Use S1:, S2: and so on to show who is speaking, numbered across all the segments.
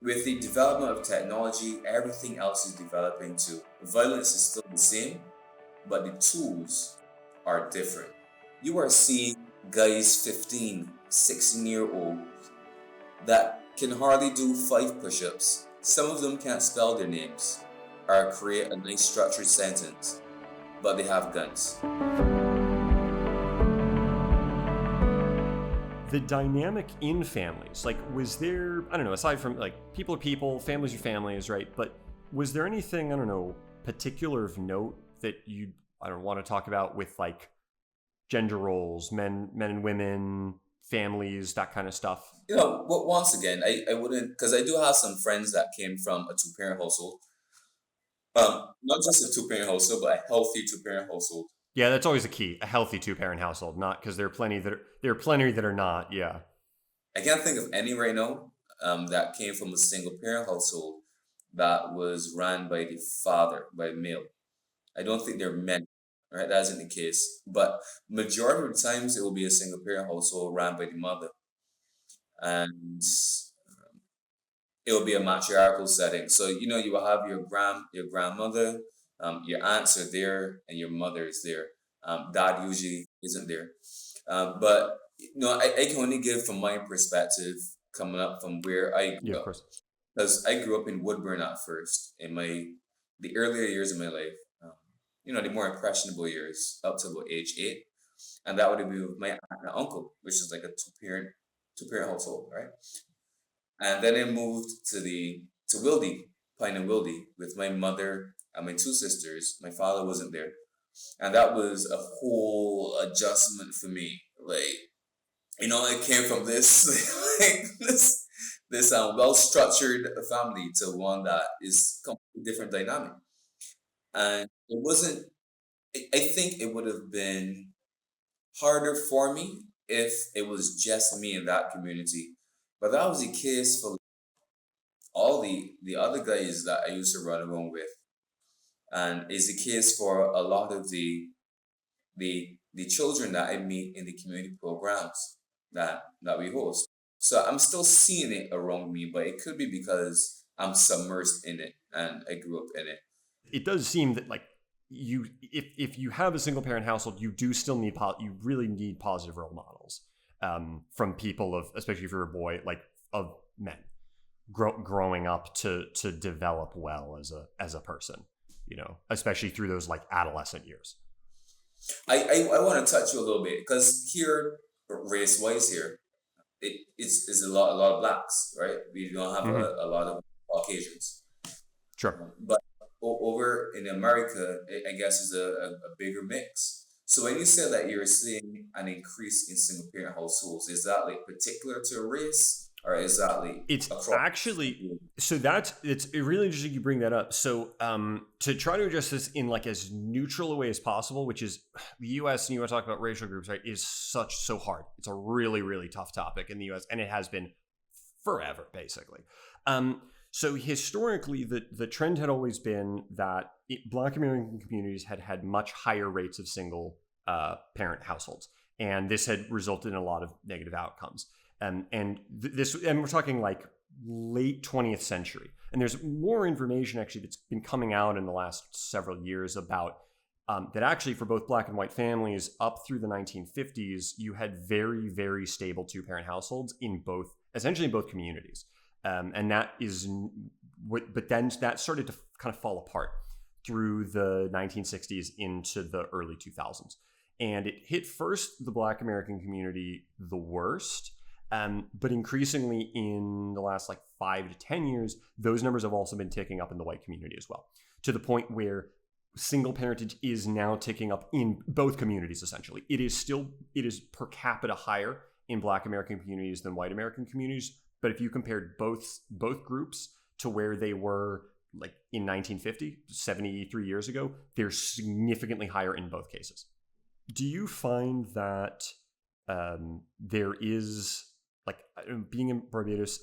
S1: with the development of technology, everything else is developing too. Violence is still the same, but the tools are different. You are seeing guys 15, 16-year-old that can hardly do 5 push-ups. Some of them can't spell their names or create a nice structured sentence, but they have guns.
S2: The dynamic in families, like, was there, I don't know, aside from like people are people, families are families, right? But was there anything, I don't know, particular of note that you, I don't want to talk about with like gender roles, men and women, families, that kind of stuff?
S1: But once again, I wouldn't, because I do have some friends that came from a two-parent household. Not just a two-parent household, but a healthy two-parent household.
S2: Yeah, that's always a key. A healthy two-parent household, not because there are plenty that are not. Yeah,
S1: I can't think of any right now that came from a single-parent household that was run by the father, by male. I don't think there are many, right? That isn't the case. But majority of the times, it will be a single-parent household run by the mother, and it will be a matriarchal setting. So you will have your grandmother, your aunts are there, and your mother is there. Dad usually isn't there, but I can only give from my perspective, coming up from where I
S2: yeah,
S1: grew
S2: of
S1: up,
S2: course.
S1: because I grew up in Woodburn at first in the earlier years of my life. The more impressionable years up to about age 8, and that would be with my aunt and uncle, which is like a two parent household, right? And then I moved to Wildy, Pine and Wildy, with my mother and my 2 sisters. My father wasn't there, and that was a whole adjustment for me. Like, I came from this like this well structured family to one that is completely different dynamic, and it wasn't. I think it would have been harder for me if it was just me in that community, but that was the case for all the other guys that I used to run around with, and is the case for a lot of the children that I meet in the community programs that we host. So I'm still seeing it around me, but it could be because I'm submersed in it and I grew up in it.
S2: It does seem that like if you have a single parent household, you do still need you really need positive role models from people of, especially if you're a boy, like of men growing up to develop well as a person, especially through those like adolescent years.
S1: I want to touch you a little bit because here, race wise, here it's a lot of blacks, right? We don't have
S2: Mm-hmm.
S1: a lot of Caucasians.
S2: Sure.
S1: But over in America, I guess is a bigger mix. So when you say that you're seeing an increase in single parent households, is that like particular to a race, or is that like
S2: It's
S1: across?
S2: actually, so it's really interesting you bring that up. So to try to address this in like as neutral a way as possible, which is the US, and you want to talk about racial groups, right, is so hard. It's a really, really tough topic in the US, and it has been forever, basically. So historically, the trend had always been that Black American communities had much higher rates of single parent households, and this had resulted in a lot of negative outcomes. And we're talking like late 20th century. And there's more information actually that's been coming out in the last several years about that actually for both Black and white families up through the 1950s, you had very, very stable two-parent households essentially in both communities. And that is but then that started to kind of fall apart through the 1960s into the early 2000s. And it hit first the Black American community the worst. But increasingly in the last like 5 to 10 years, those numbers have also been ticking up in the white community as well, to the point where single parentage is now ticking up in both communities. Essentially, it is per capita higher in Black American communities than white American communities. But if you compared both groups to where they were like in 1950, 73 years ago, they're significantly higher in both cases. Do you find that there is, like, being in Barbados,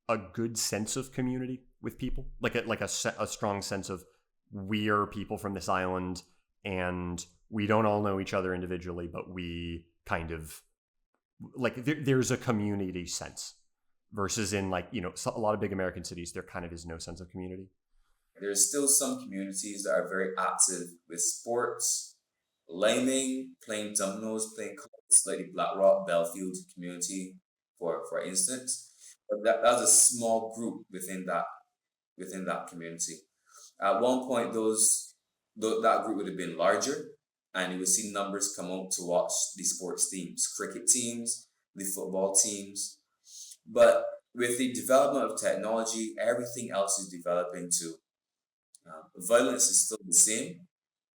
S2: a good sense of community with people, like a strong sense of we are people from this island and we don't all know each other individually, but we kind of like there's a community sense versus in like, a lot of big American cities, there kind of is no sense of community.
S1: There's still some communities that are very active with sports, liming, playing dominoes, playing cards, like the Black Rock Belfield community, for instance. But that's a small group within that community. At one point, that group would have been larger, and you would see numbers come out to watch the sports teams, cricket teams, the football teams. But with the development of technology, everything else is developing too. Violence is still the same,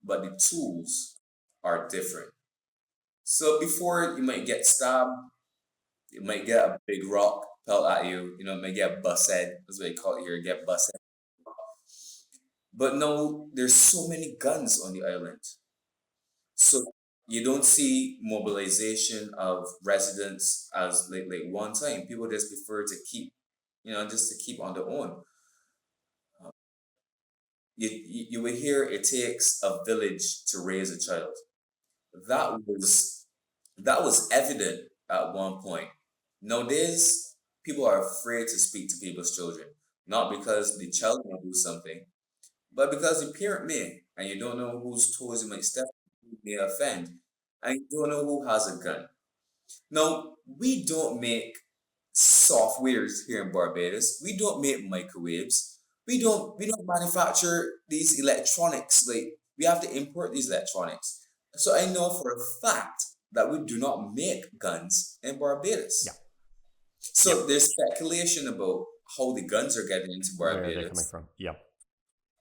S1: but the tools are different. So before you might get stabbed, you might get a big rock pelt at you, you might get busted, that's what they call it here, get busted. But no, there's so many guns on the island. So you don't see mobilization of residents as like one time. People just prefer to keep, just to keep on their own. You will hear it takes a village to raise a child. That was that was evident at one point. Nowadays, people are afraid to speak to people's children, not because the child may do something, but because the parent may, and you don't know whose toes you might step on, who may offend, and you don't know who has a gun. Now, we don't make softwares here in Barbados. We don't make microwaves. We don't manufacture these electronics. Like we have to import these electronics. So I know for a fact that we do not make guns in
S2: Yeah.
S1: Barbados.
S2: Yep.
S1: So there's speculation about how the guns are getting into
S2: Where are they coming
S1: Barbados.
S2: from? Yeah.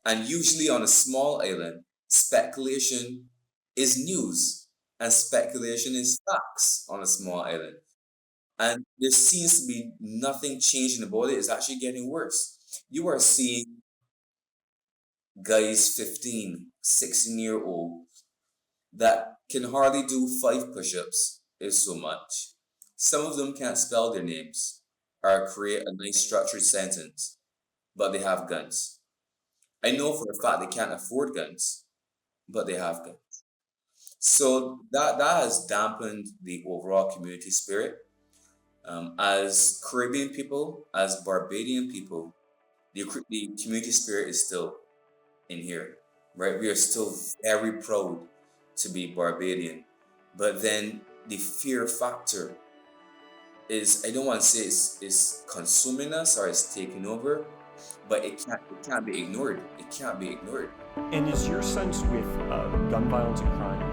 S1: And usually on a small island, speculation is news and speculation is facts on a small island. And there seems to be nothing changing about it. It's actually getting worse. You are seeing guys 15, 16-year-old that can hardly do 5 push-ups, if so much. Some of them can't spell their names or create a nice structured sentence, but they have guns. I know for a fact they can't afford guns, but they have guns. So that has dampened the overall community spirit. As Caribbean people, as Barbadian people, the community spirit is still in here, right? We are still very proud to be Barbadian, but then the fear factor is, I don't want to say it's consuming us or it's taking over, but it can't be ignored. It can't be ignored.
S2: And is your sense with gun violence and crime